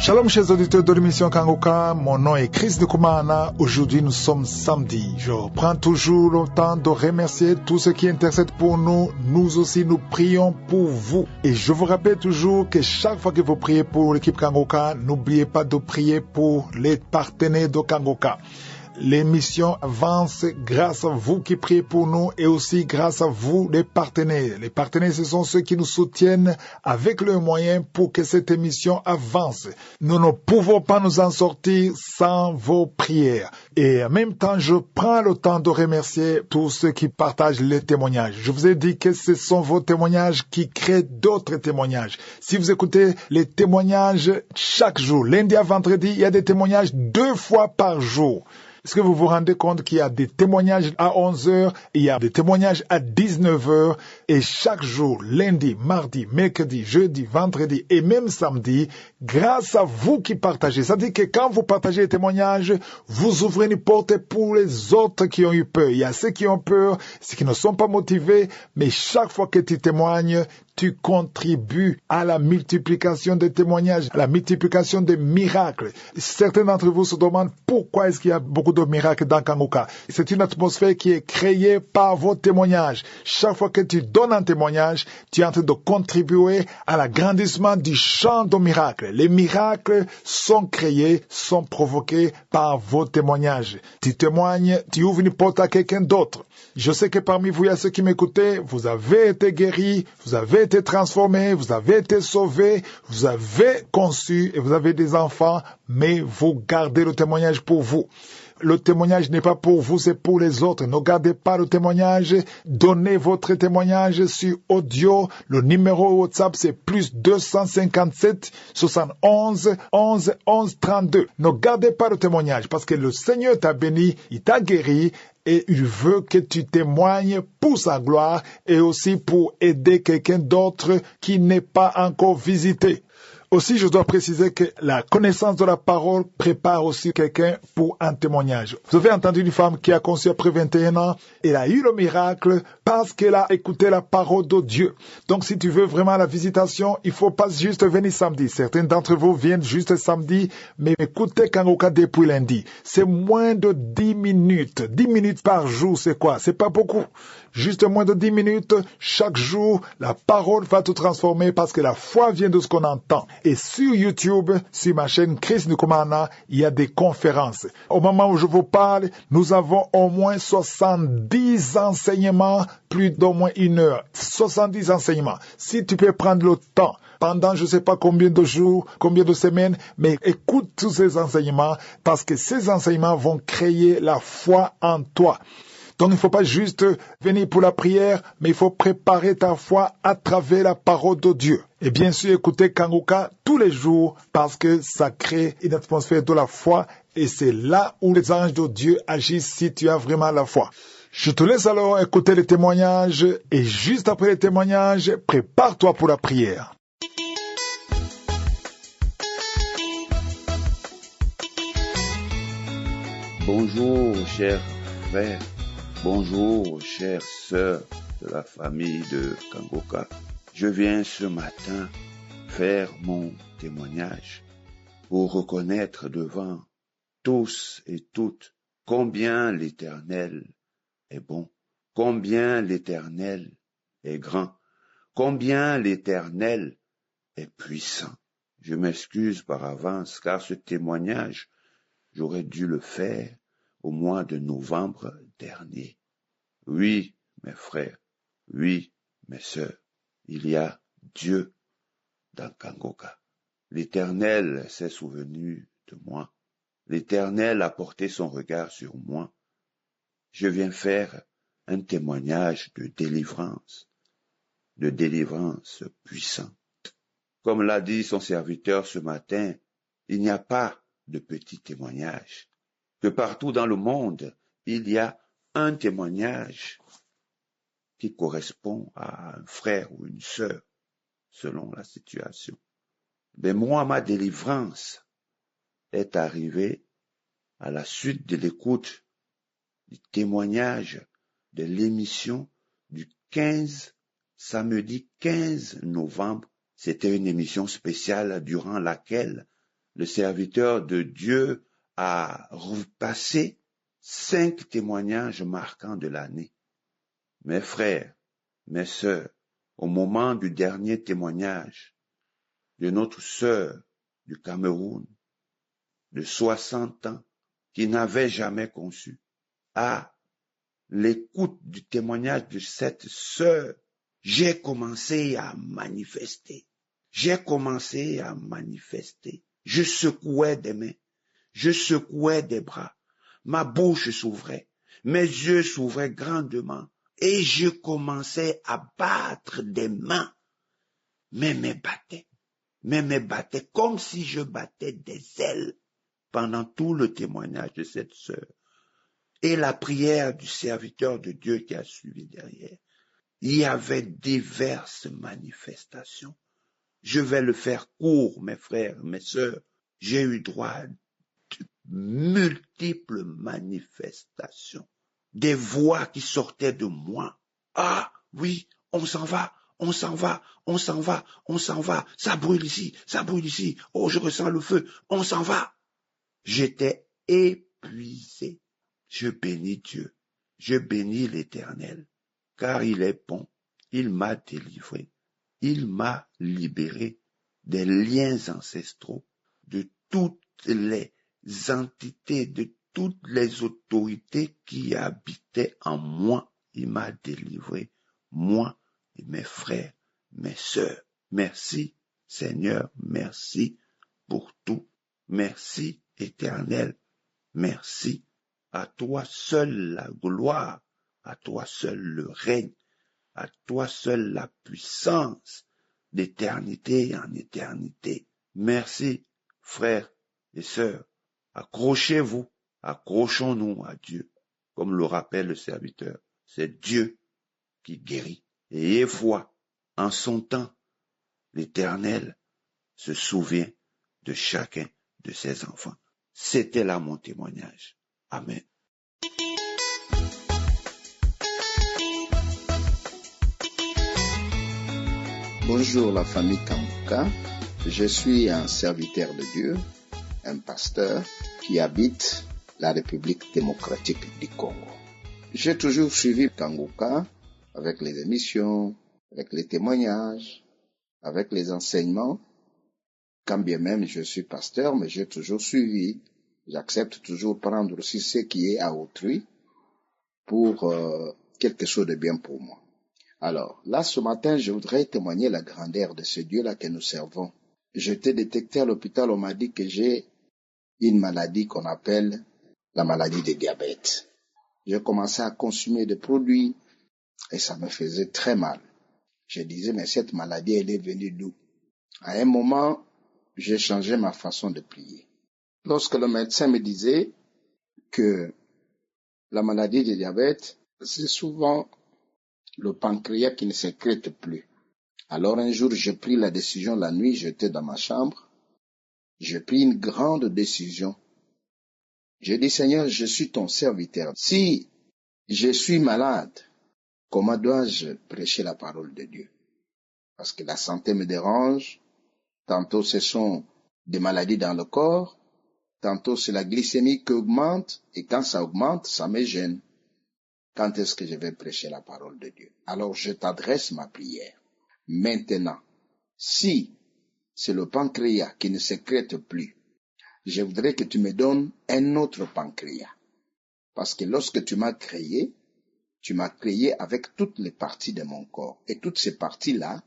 Shalom chers auditeurs de l'émission Kangoka, mon nom est Chris de Koumana. Aujourd'hui nous sommes samedi. Je prends toujours le temps de remercier tous ceux qui intercèdent pour nous. Nous aussi nous prions pour vous. Et je vous rappelle toujours que chaque fois que vous priez pour l'équipe Kangoka, n'oubliez pas de prier pour les partenaires de Kangoka. L'émission avance grâce à vous qui priez pour nous et aussi grâce à vous les partenaires. Les partenaires, ce sont ceux qui nous soutiennent avec leurs moyens pour que cette émission avance. Nous ne pouvons pas nous en sortir sans vos prières. Et en même temps, je prends le temps de remercier tous ceux qui partagent les témoignages. Je vous ai dit que ce sont vos témoignages qui créent d'autres témoignages. Si vous écoutez les témoignages chaque jour, lundi à vendredi, il y a des témoignages 2 fois par jour. Est-ce que vous vous rendez compte qu'il y a des témoignages à 11h, il y a des témoignages à 19h, et chaque jour, lundi, mardi, mercredi, jeudi, vendredi et même samedi, grâce à vous qui partagez. C'est-à-dire que quand vous partagez les témoignages, vous ouvrez une porte pour les autres qui ont eu peur. Il y a ceux qui ont peur, ceux qui ne sont pas motivés, mais chaque fois que tu témoignes, tu contribues à la multiplication des témoignages, à la multiplication des miracles. Certains d'entre vous se demandent pourquoi est-ce qu'il y a beaucoup de miracles dans Kangoka. C'est une atmosphère qui est créée par vos témoignages. Chaque fois que tu donnes un témoignage, tu es en train de contribuer à l'agrandissement du champ de miracles. Les miracles sont créés, sont provoqués par vos témoignages. Tu témoignes, tu ouvres une porte à quelqu'un d'autre. Je sais que parmi vous, il y a ceux qui m'écoutaient, vous avez été guéris, vous avez été transformés, vous avez été sauvés, vous avez conçu et vous avez des enfants, mais vous gardez le témoignage pour vous. Le témoignage n'est pas pour vous, c'est pour les autres. Ne gardez pas le témoignage. Donnez votre témoignage sur audio. Le numéro WhatsApp, c'est plus 257 71 11 11 32. Ne gardez pas le témoignage parce que le Seigneur t'a béni, il t'a guéri et il veut que tu témoignes pour sa gloire et aussi pour aider quelqu'un d'autre qui n'est pas encore visité. Aussi, je dois préciser que la connaissance de la parole prépare aussi quelqu'un pour un témoignage. Vous avez entendu une femme qui a conçu après 21 ans, elle a eu le miracle parce qu'elle a écouté la parole de Dieu. Donc, si tu veux vraiment la visitation, il faut pas juste venir samedi. Certains d'entre vous viennent juste samedi, mais écoutez Kangoka depuis lundi. C'est moins de 10 minutes. 10 minutes par jour, c'est quoi? C'est pas beaucoup. Juste moins de 10 minutes, chaque jour, la parole va te transformer parce que la foi vient de ce qu'on entend. Et sur YouTube, sur ma chaîne Chris Nkumana, il y a des conférences. Au moment où je vous parle, nous avons au moins 70 enseignements, plus d'au moins 1 heure. 70 enseignements. Si tu peux prendre le temps, pendant je ne sais pas combien de jours, combien de semaines, mais écoute tous ces enseignements parce que ces enseignements vont créer la foi en toi. Donc il ne faut pas juste venir pour la prière, mais il faut préparer ta foi à travers la parole de Dieu. Et bien sûr, écouter Kangoka tous les jours parce que ça crée une atmosphère de la foi et c'est là où les anges de Dieu agissent si tu as vraiment la foi. Je te laisse alors écouter les témoignages et juste après les témoignages, prépare-toi pour la prière. Bonjour, chers frères. Bonjour, chères sœurs de la famille de Kangoka. Je viens ce matin faire mon témoignage pour reconnaître devant tous et toutes combien l'Éternel est bon, combien l'Éternel est grand, combien l'Éternel est puissant. Je m'excuse par avance car ce témoignage, j'aurais dû le faire au mois de novembre dernier. Oui, mes frères, oui, mes sœurs, il y a Dieu dans Kangoka. L'Éternel s'est souvenu de moi. L'Éternel a porté son regard sur moi. Je viens faire un témoignage de délivrance puissante. Comme l'a dit son serviteur ce matin, il n'y a pas de petits témoignages. Que partout dans le monde, il y a un témoignage qui correspond à un frère ou une sœur, selon la situation. Mais moi, ma délivrance est arrivée à la suite de l'écoute du témoignage de l'émission du samedi 15 novembre. C'était une émission spéciale durant laquelle le serviteur de Dieu a repassé 5 témoignages marquants de l'année. Mes frères, mes sœurs, au moment du dernier témoignage de notre sœur du Cameroun, de 60 ans, qui n'avait jamais conçu, à l'écoute du témoignage de cette sœur, j'ai commencé à manifester. Je secouais des mains, je secouais des bras, ma bouche s'ouvrait, mes yeux s'ouvraient grandement et je commençais à battre des mains. Mais mes battaient comme si je battais des ailes pendant tout le témoignage de cette sœur. Et la prière du serviteur de Dieu qui a suivi derrière. Il y avait diverses manifestations. Je vais le faire court, mes frères, mes sœurs. J'ai eu droit à de multiples manifestations. Des voix qui sortaient de moi. Ah, oui, on s'en va. Ça brûle ici. Oh, je ressens le feu. On s'en va. J'étais épuisé. Je bénis Dieu. Je bénis l'Éternel. Car il est bon. Il m'a délivré. Il m'a libéré des liens ancestraux, de toutes les entités, de toutes les autorités qui habitaient en moi. Il m'a délivré, moi et mes frères, mes sœurs. Merci, Seigneur, merci pour tout. Merci, Éternel, merci. À toi seul la gloire, à toi seul le règne, à toi seul la puissance, d'éternité en éternité. Merci, frères et sœurs. Accrochez-vous, accrochons-nous à Dieu, comme le rappelle le serviteur. C'est Dieu qui guérit. Et ayez foi, en son temps, l'Éternel se souvient de chacun de ses enfants. C'était là mon témoignage. Amen. Bonjour la famille Kangoka, je suis un serviteur de Dieu, un pasteur qui habite la République démocratique du Congo. J'ai toujours suivi Kangoka avec les émissions, avec les témoignages, avec les enseignements. Quand bien même je suis pasteur, mais j'ai toujours suivi. J'accepte toujours prendre aussi ce qui est à autrui pour quelque chose de bien pour moi. Alors, là, ce matin, je voudrais témoigner la grandeur de ce Dieu-là que nous servons. J'étais détecté à l'hôpital, on m'a dit que j'ai une maladie qu'on appelle la maladie de diabète. J'ai commencé à consommer des produits et ça me faisait très mal. Je disais, mais cette maladie, elle est venue d'où? À un moment, j'ai changé ma façon de prier. Lorsque le médecin me disait que la maladie de diabète, c'est souvent le pancréas qui ne sécrète plus. Alors un jour, j'ai pris la décision la nuit, j'étais dans ma chambre. J'ai pris une grande décision. J'ai dit, Seigneur, je suis ton serviteur. Si je suis malade, comment dois-je prêcher la parole de Dieu? Parce que la santé me dérange. Tantôt, ce sont des maladies dans le corps. Tantôt, c'est la glycémie qui augmente. Et quand ça augmente, ça me gêne. Quand est-ce que je vais prêcher la parole de Dieu? Alors, je t'adresse ma prière. Maintenant, si c'est le pancréas qui ne sécrète plus, je voudrais que tu me donnes un autre pancréas. Parce que lorsque tu m'as créé avec toutes les parties de mon corps. Et toutes ces parties-là,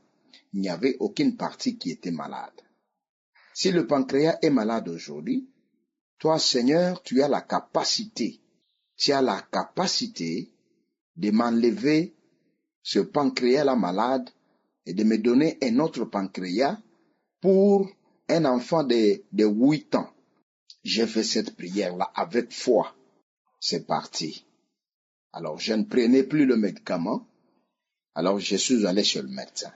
il n'y avait aucune partie qui était malade. Si le pancréas est malade aujourd'hui, toi, Seigneur, tu as la capacité de m'enlever ce pancréas-là malade et de me donner un autre pancréas pour un enfant de 8 ans. J'ai fait cette prière-là avec foi. C'est parti. Alors, je ne prenais plus le médicament. Alors, je suis allé chez le médecin.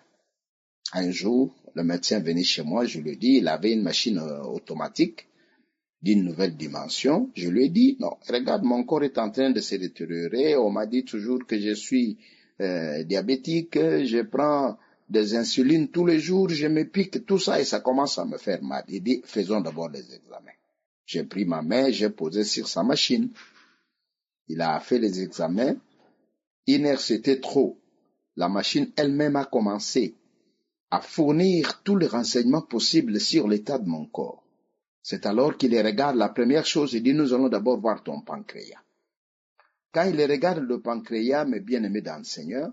Un jour, le médecin venait chez moi, je lui ai dit, il avait une machine automatique d'une nouvelle dimension. Je lui ai dit, non, regarde, mon corps est en train de se détériorer. On m'a dit toujours que je suis diabétique, je prends des insulines tous les jours, je me pique tout ça et ça commence à me faire mal. Il dit, faisons d'abord les examens. J'ai pris ma main, j'ai posé sur sa machine. Il a fait les examens. 1 heure, c'était trop. La machine elle-même a commencé à fournir tous les renseignements possibles sur l'état de mon corps. C'est alors qu'il regarde la première chose, il dit, nous allons d'abord voir ton pancréas. Quand il regarde le pancréas, mes bien-aimés dans le Seigneur,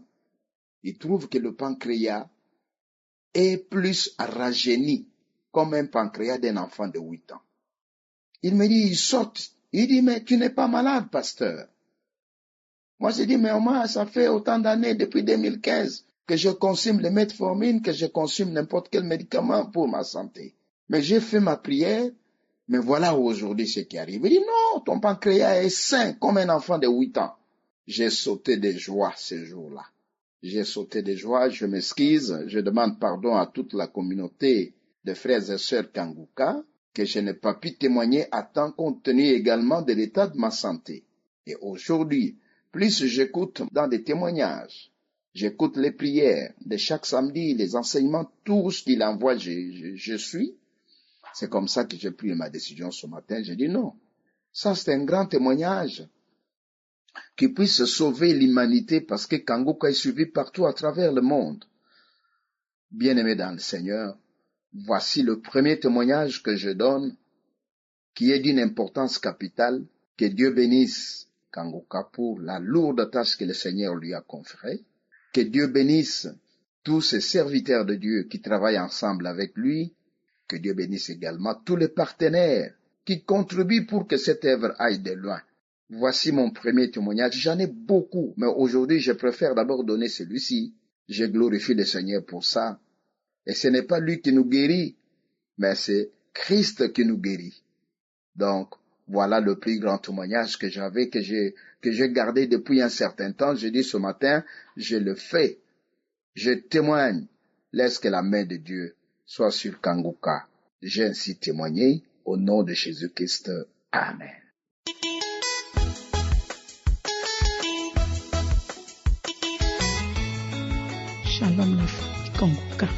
il trouve que le pancréas est plus rajeuni, comme un pancréas d'un enfant de 8 ans. Il me dit, il saute. Il dit, mais tu n'es pas malade, pasteur. Moi, je dis, mais au moins, ça fait autant d'années, depuis 2015, que je consomme le metformine, que je consomme n'importe quel médicament pour ma santé. Mais j'ai fait ma prière, mais voilà aujourd'hui ce qui arrive. Il dit, non, ton pancréas est sain, comme un enfant de 8 ans. J'ai sauté de joie ce jour-là. J'ai sauté de joie, je m'excuse, je demande pardon à toute la communauté de frères et sœurs Kanguka, que je n'ai pas pu témoigner à temps compte tenu également de l'état de ma santé. Et aujourd'hui, plus j'écoute dans des témoignages, j'écoute les prières de chaque samedi, les enseignements, tout ce qu'il envoie, je suis. C'est comme ça que j'ai pris ma décision ce matin. J'ai dit non, ça c'est un grand témoignage qui puisse sauver l'humanité parce que Kanguka est suivi partout à travers le monde. Bien-aimés dans le Seigneur, voici le premier témoignage que je donne qui est d'une importance capitale. Que Dieu bénisse Kanguka pour la lourde tâche que le Seigneur lui a conférée. Que Dieu bénisse tous ces serviteurs de Dieu qui travaillent ensemble avec lui. Que Dieu bénisse également tous les partenaires qui contribuent pour que cette œuvre aille de loin. Voici mon premier témoignage. J'en ai beaucoup, mais aujourd'hui, je préfère d'abord donner celui-ci. Je glorifie le Seigneur pour ça. Et ce n'est pas lui qui nous guérit, mais c'est Christ qui nous guérit. Donc, voilà le plus grand témoignage que j'avais, que j'ai gardé depuis un certain temps. Je dis ce matin, je le fais. Je témoigne. Laisse que la main de Dieu soit sur Kanguka. J'ai ainsi témoigné au nom de Jésus-Christ. Amen. Shalom la famille Kanguka.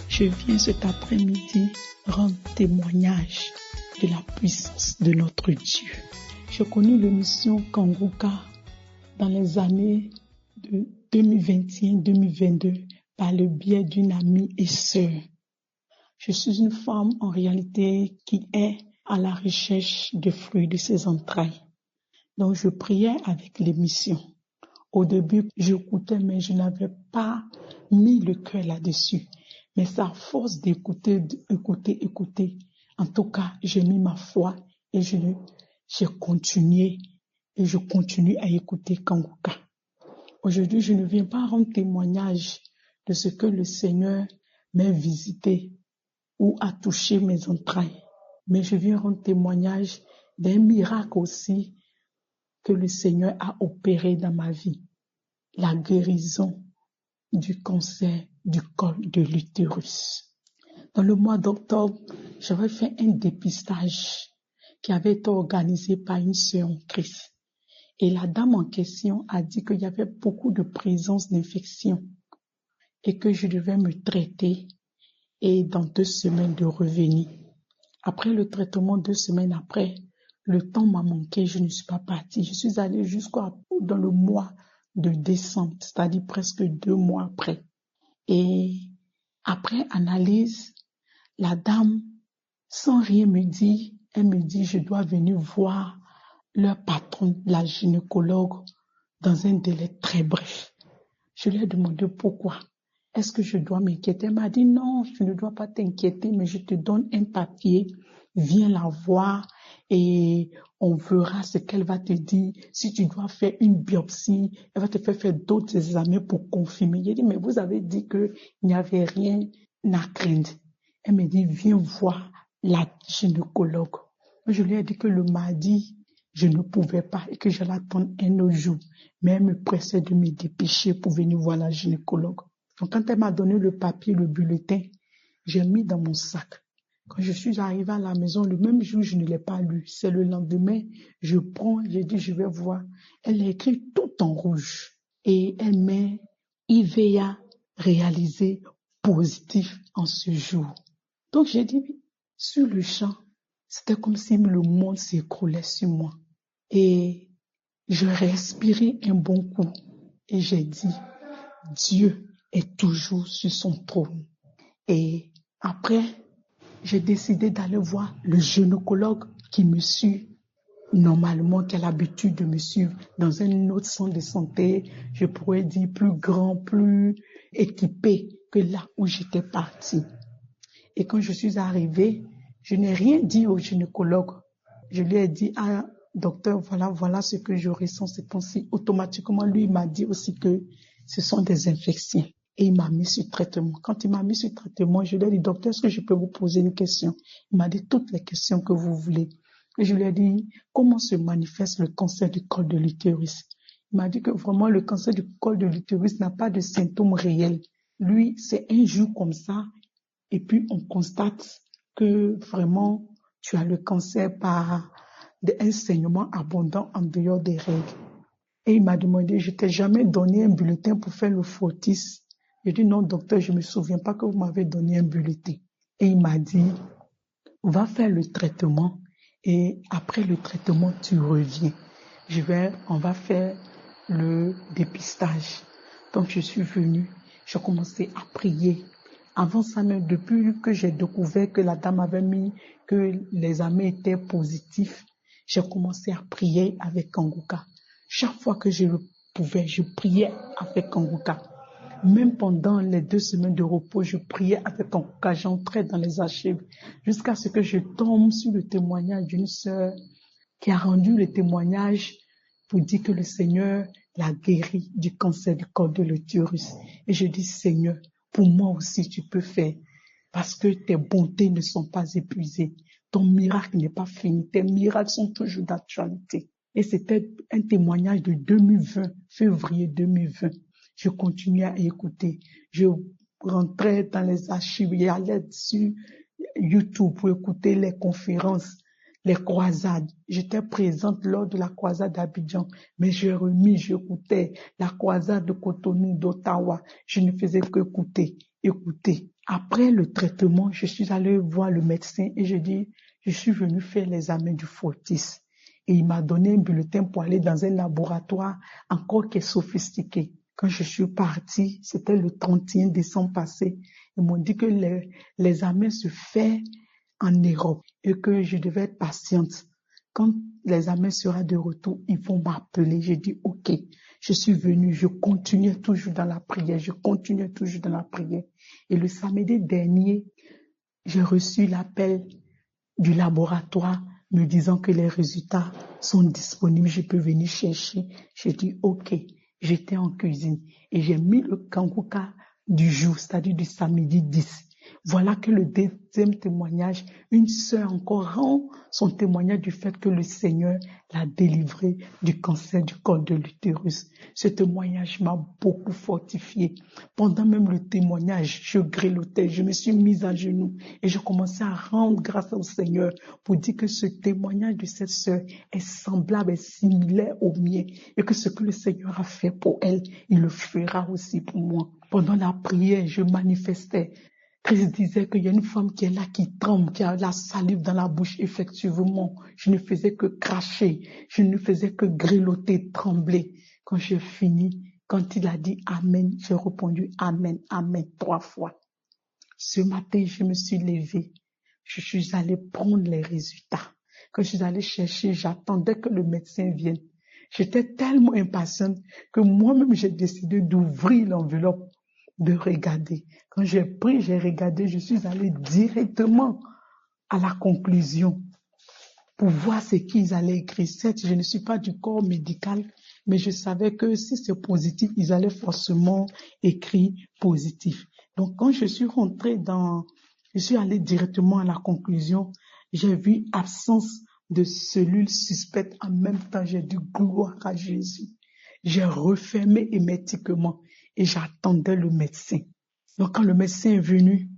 Je viens cet après-midi rendre témoignage de la puissance de notre Dieu. J'ai connu l'émission Kanguka dans les années de 2021-2022 par le biais d'une amie et sœur. Je suis une femme en réalité qui est à la recherche des fruits de ses entrailles. Donc je priais avec l'émission. Au début, j'écoutais, mais je n'avais pas mis le cœur là-dessus. Mais c'est à force d'écouter. En tout cas, j'ai mis ma foi et j'ai continué et je continue à écouter Kanguka. Aujourd'hui, je ne viens pas rendre témoignage de ce que le Seigneur m'a visité ou a touché mes entrailles, mais je viens rendre témoignage d'un miracle aussi que le Seigneur a opéré dans ma vie. La guérison du cancer du col de l'utérus. Dans le mois d'octobre, j'avais fait un dépistage qui avait été organisé par une sœur en Christ. Et la dame en question a dit qu'il y avait beaucoup de présence d'infection et que je devais me traiter et dans 2 semaines de revenir. Après le traitement, 2 semaines après, le temps m'a manqué, je ne suis pas partie. Je suis allée dans le mois de décembre, c'est-à-dire presque 2 mois après. Et après analyse, la dame, sans rien me dire, elle me dit, je dois venir voir leur patron, la gynécologue, dans un délai très bref. Je lui ai demandé pourquoi. Est-ce que je dois m'inquiéter? Elle m'a dit, non, tu ne dois pas t'inquiéter, mais je te donne un papier, viens la voir et on verra ce qu'elle va te dire. Si tu dois faire une biopsie, elle va te faire d'autres examens pour confirmer. J'ai dit, mais vous avez dit qu'il n'y avait rien à craindre. Elle me dit, viens voir la gynécologue. Je lui ai dit que le mardi, je ne pouvais pas et que j'allais attendre un autre jour. Mais elle me pressait de me dépêcher pour venir voir la gynécologue. Donc quand elle m'a donné le papier, le bulletin, j'ai mis dans mon sac. Quand je suis arrivée à la maison, le même jour, je ne l'ai pas lu. C'est le lendemain, je prends, j'ai dit, je vais voir. Elle a écrit tout en rouge. Et elle met IVA réalisé positif en ce jour. Donc j'ai dit, sur le champ, c'était comme si le monde s'écroulait sur moi. Et je respirais un bon coup et j'ai dit, Dieu est toujours sur son trône. Et après, j'ai décidé d'aller voir le gynécologue qui me suit normalement, qui a l'habitude de me suivre dans un autre centre de santé, je pourrais dire plus grand, plus équipé que là où j'étais partie. Et quand je suis arrivée, je n'ai rien dit au gynécologue. Je lui ai dit, ah, docteur, voilà ce que je ressens ces temps-ci. Automatiquement, lui, il m'a dit aussi que ce sont des infections. Et il m'a mis sur traitement. Quand il m'a mis sur traitement, je lui ai dit, docteur, est-ce que je peux vous poser une question? Il m'a dit toutes les questions que vous voulez. Et je lui ai dit, comment se manifeste le cancer du col de l'utérus? Il m'a dit que vraiment, le cancer du col de l'utérus n'a pas de symptômes réels. Lui, c'est un jour comme ça. Et puis, on constate que vraiment, tu as le cancer par un saignement abondant en dehors des règles. Et il m'a demandé, je t'ai jamais donné un bulletin pour faire le fortis? J'ai dit, non, docteur, je me souviens pas que vous m'avez donné un bulletin. Et il m'a dit, va faire le traitement et après le traitement, tu reviens. On va faire le dépistage. Donc, je suis venue, j'ai commencé à prier. Avant ça, même depuis que j'ai découvert que la dame avait mis que l'examen était positif, j'ai commencé à prier avec Kangoka. Chaque fois que je le pouvais, je priais avec Kangoka. Même pendant les 2 semaines de repos, je priais avec Kangoka. J'entrais dans les archives jusqu'à ce que je tombe sur le témoignage d'une sœur qui a rendu le témoignage pour dire que le Seigneur l'a guéri du cancer du col de l'utérus. Et je dis, Seigneur, pour moi aussi tu peux faire, parce que tes bontés ne sont pas épuisées. Ton miracle n'est pas fini. Tes miracles sont toujours d'actualité. Et c'était un témoignage de 2020, février 2020. Je continuais à écouter. Je rentrais dans les archives et allais sur YouTube pour écouter les conférences, les croisades. J'étais présente lors de la croisade d'Abidjan, mais j'écoutais la croisade de Cotonou, d'Ottawa. Je ne faisais qu'écouter. Après le traitement, je suis allée voir le médecin et je dis, je suis venue faire l'examen du fortis. Et il m'a donné un bulletin pour aller dans un laboratoire encore qui est sophistiqué. Quand je suis partie, c'était le 31 décembre passé, ils m'ont dit que l'examen se fait en Europe et que je devais être patiente. Quand l'examen sera de retour, ils vont m'appeler. J'ai dit, OK, je suis venue, je continuais toujours dans la prière. Et le samedi dernier, j'ai reçu l'appel du laboratoire me disant que les résultats sont disponibles, je peux venir chercher. J'ai dit, OK. J'étais en cuisine et j'ai mis le Kangoka du jour, c'est-à-dire du samedi 10. Voilà que le deuxième témoignage, une sœur encore rend son témoignage du fait que le Seigneur l'a délivré du cancer du col de l'utérus. Ce témoignage m'a beaucoup fortifié. Pendant même le témoignage, je grelottais, je me suis mise à genoux et je commençais à rendre grâce au Seigneur pour dire que ce témoignage de cette sœur est semblable et similaire au mien et que ce que le Seigneur a fait pour elle, il le fera aussi pour moi. Pendant la prière, je manifestais. Christ disait qu'il y a une femme qui est là, qui tremble, qui a la salive dans la bouche. Effectivement, je ne faisais que cracher, je ne faisais que grelotter, trembler. Quand j'ai fini, quand il a dit Amen, j'ai répondu Amen, Amen 3 fois. Ce matin, je me suis levée. Je suis allée prendre les résultats. Quand je suis allée chercher, j'attendais que le médecin vienne. J'étais tellement impatiente que moi-même, j'ai décidé d'ouvrir l'enveloppe, de regarder. Quand j'ai regardé, je suis allée directement à la conclusion pour voir ce qu'ils allaient écrire. Certes, je ne suis pas du corps médical, mais je savais que si c'est positif, ils allaient forcément écrire positif. Donc, quand je suis allée directement à la conclusion, j'ai vu absence de cellules suspectes. En même temps, j'ai dit gloire à Jésus. J'ai refermé hermétiquement et j'attendais le médecin. Donc, quand le médecin est venu,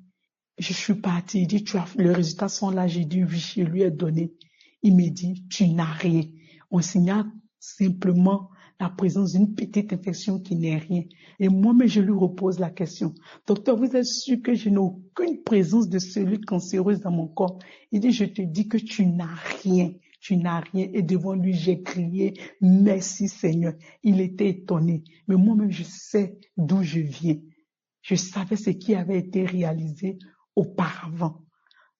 je suis partie. Il dit, les résultats sont là. J'ai dit, oui, je lui ai donné. Il me dit, tu n'as rien. On signale simplement la présence d'une petite infection qui n'est rien. Et moi-même, je lui repose la question. Docteur, vous êtes sûr que je n'ai aucune présence de cellule cancéreuse dans mon corps? Il dit, je te dis que tu n'as rien. Tu n'as rien. Et devant lui, j'ai crié, merci Seigneur. Il était étonné. Mais moi-même, je sais d'où je viens. Je savais ce qui avait été réalisé auparavant.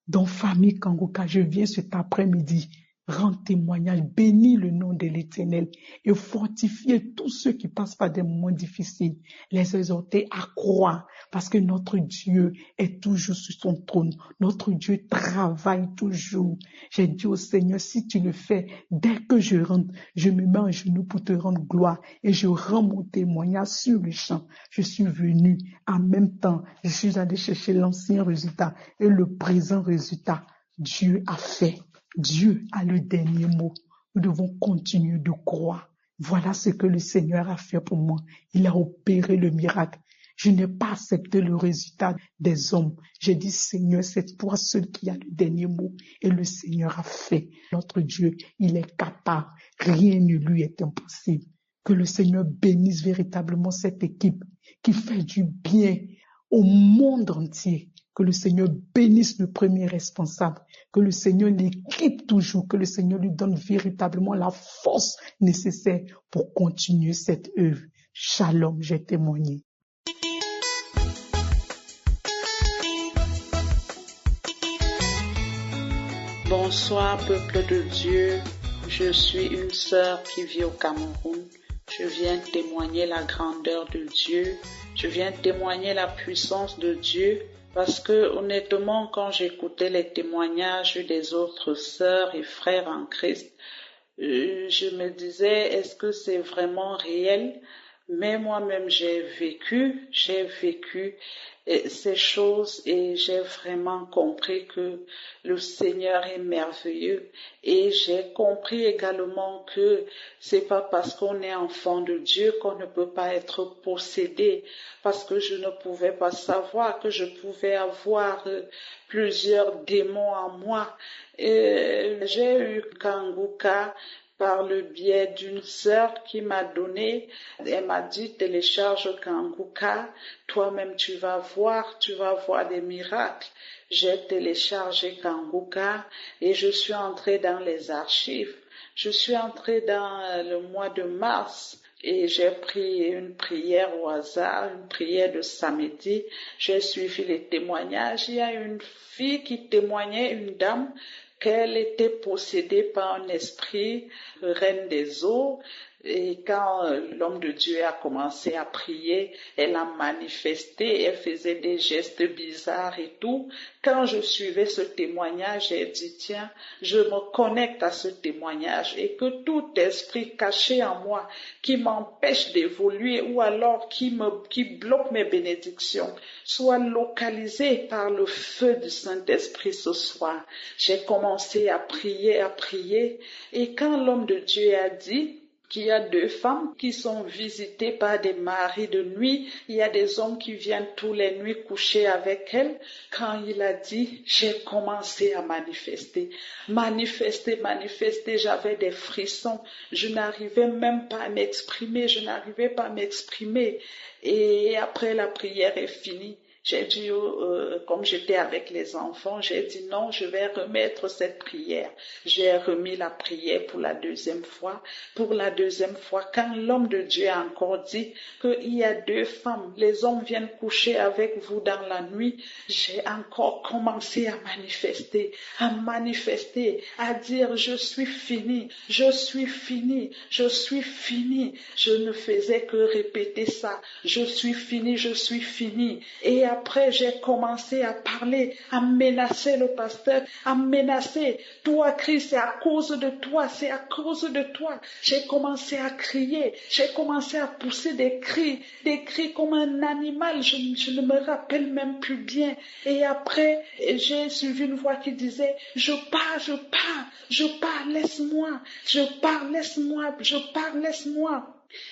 Donc, famille Kangoka, je viens cet après-midi rendre témoignage, bénis le nom de l'Éternel et fortifier tous ceux qui passent par des moments difficiles, les exhorter à croire parce que notre Dieu est toujours sur son trône. Notre Dieu travaille toujours. J'ai dit au Seigneur, si tu le fais, dès que je rentre, je me mets à genoux pour te rendre gloire et je rends mon témoignage sur le champ. Je suis venu en même temps, je suis allé chercher l'ancien résultat et le présent résultat. Dieu a fait. Dieu a le dernier mot. Nous devons continuer de croire. Voilà ce que le Seigneur a fait pour moi. Il a opéré le miracle. Je n'ai pas accepté le résultat des hommes. J'ai dit, Seigneur, c'est toi seul qui as le dernier mot. Et le Seigneur a fait. Notre Dieu, il est capable. Rien ne lui est impossible. Que le Seigneur bénisse véritablement cette équipe qui fait du bien au monde entier. Que le Seigneur bénisse le premier responsable. Que le Seigneur l'équipe toujours. Que le Seigneur lui donne véritablement la force nécessaire pour continuer cette œuvre. Shalom, j'ai témoigné. Bonsoir, peuple de Dieu. Je suis une sœur qui vit au Cameroun. Je viens témoigner la grandeur de Dieu. Je viens témoigner la puissance de Dieu. Parce que honnêtement, quand j'écoutais les témoignages des autres sœurs et frères en Christ, je me disais, est-ce que c'est vraiment réel? Mais moi-même, j'ai vécu ces choses et j'ai vraiment compris que le Seigneur est merveilleux. Et j'ai compris également que c'est pas parce qu'on est enfant de Dieu qu'on ne peut pas être possédé, parce que je ne pouvais pas savoir que je pouvais avoir plusieurs démons en moi. J'ai eu Kangoka par le biais d'une sœur qui m'a donné, elle m'a dit, télécharge Kangoka, toi-même tu vas voir des miracles. J'ai téléchargé Kangoka et je suis entrée dans les archives. Je suis entrée dans le mois de mars et j'ai pris une prière au hasard, une prière de samedi. J'ai suivi les témoignages. Il y a une fille qui témoignait, une dame, qu'elle était possédée par un esprit, reine des eaux. Et quand l'homme de Dieu a commencé à prier, elle a manifesté, elle faisait des gestes bizarres et tout. Quand je suivais ce témoignage, j'ai dit, tiens, je me connecte à ce témoignage et que tout esprit caché en moi qui m'empêche d'évoluer ou alors qui bloque mes bénédictions soit localisé par le feu du Saint-Esprit ce soir. J'ai commencé à prier et quand l'homme de Dieu a dit qu'il y a 2 femmes qui sont visitées par des maris de nuit. Il y a des hommes qui viennent tous les nuits coucher avec elles. Quand il a dit, j'ai commencé à manifester. J'avais des frissons. Je n'arrivais même pas à m'exprimer. Et après la prière est finie, j'ai dit, comme j'étais avec les enfants, j'ai dit non, je vais remettre cette prière. J'ai remis la prière pour la deuxième fois. Pour la deuxième fois, quand l'homme de Dieu a encore dit qu'il y a 2 femmes, les hommes viennent coucher avec vous dans la nuit, j'ai encore commencé à manifester, à dire je suis fini. Je ne faisais que répéter ça. Je suis fini. Et après, j'ai commencé à parler, à menacer le pasteur, toi Christ, c'est à cause de toi. J'ai commencé à crier, j'ai commencé à pousser des cris comme un animal, je ne me rappelle même plus bien. Et après, j'ai suivi une voix qui disait, je pars, laisse-moi.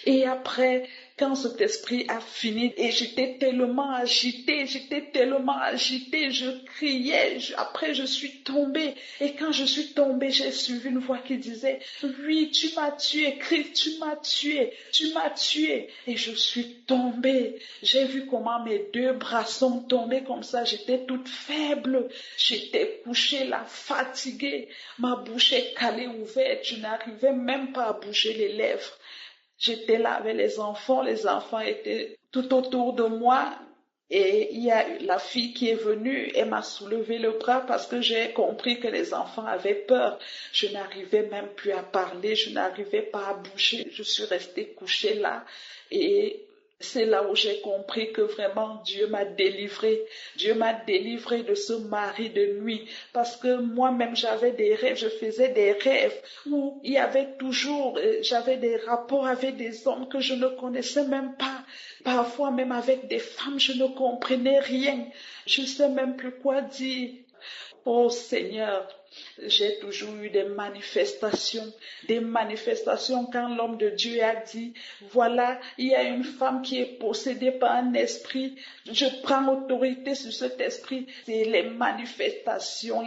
Et après, quand cet esprit a fini, et j'étais tellement agitée, je criais, après je suis tombée. Et quand je suis tombée, j'ai suivi une voix qui disait, oui, tu m'as tué, Christ, tu m'as tué. Et je suis tombée. J'ai vu comment mes 2 bras sont tombés comme ça, j'étais toute faible, j'étais couchée là, fatiguée, ma bouche est calée ouverte, je n'arrivais même pas à bouger les lèvres. J'étais là avec les enfants étaient tout autour de moi et il y a la fille qui est venue, elle m'a soulevé le bras parce que j'ai compris que les enfants avaient peur. Je n'arrivais même plus à parler, je n'arrivais pas à bouger, je suis restée couchée là et c'est là où j'ai compris que vraiment Dieu m'a délivrée. Dieu m'a délivrée de ce mari de nuit parce que moi-même j'avais des rêves, je faisais des rêves où il y avait toujours, j'avais des rapports avec des hommes que je ne connaissais même pas. Parfois même avec des femmes, je ne comprenais rien. Je ne sais même plus quoi dire. Oh Seigneur, j'ai toujours eu des manifestations quand l'homme de Dieu a dit, voilà, il y a une femme qui est possédée par un esprit, je prends autorité sur cet esprit. C'est les manifestations.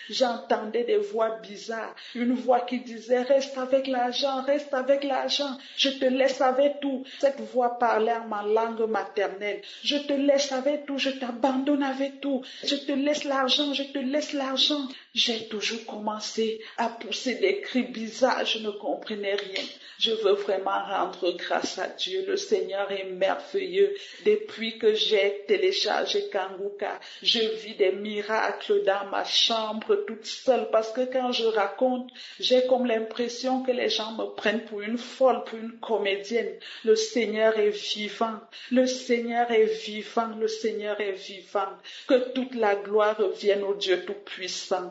J'entendais des voix bizarres, une voix qui disait, reste avec l'argent, je te laisse avec tout. Cette voix parlait en ma langue maternelle, je te laisse avec tout, je t'abandonne avec tout, je te laisse l'argent, J'ai toujours commencé à pousser des cris bizarres, je ne comprenais rien. Je veux vraiment rendre grâce à Dieu. Le Seigneur est merveilleux. Depuis que j'ai téléchargé Kanguka, je vis des miracles dans ma chambre toute seule parce que quand je raconte, j'ai comme l'impression que les gens me prennent pour une folle, pour une comédienne. Le Seigneur est vivant. Que toute la gloire revienne au Dieu Tout-Puissant.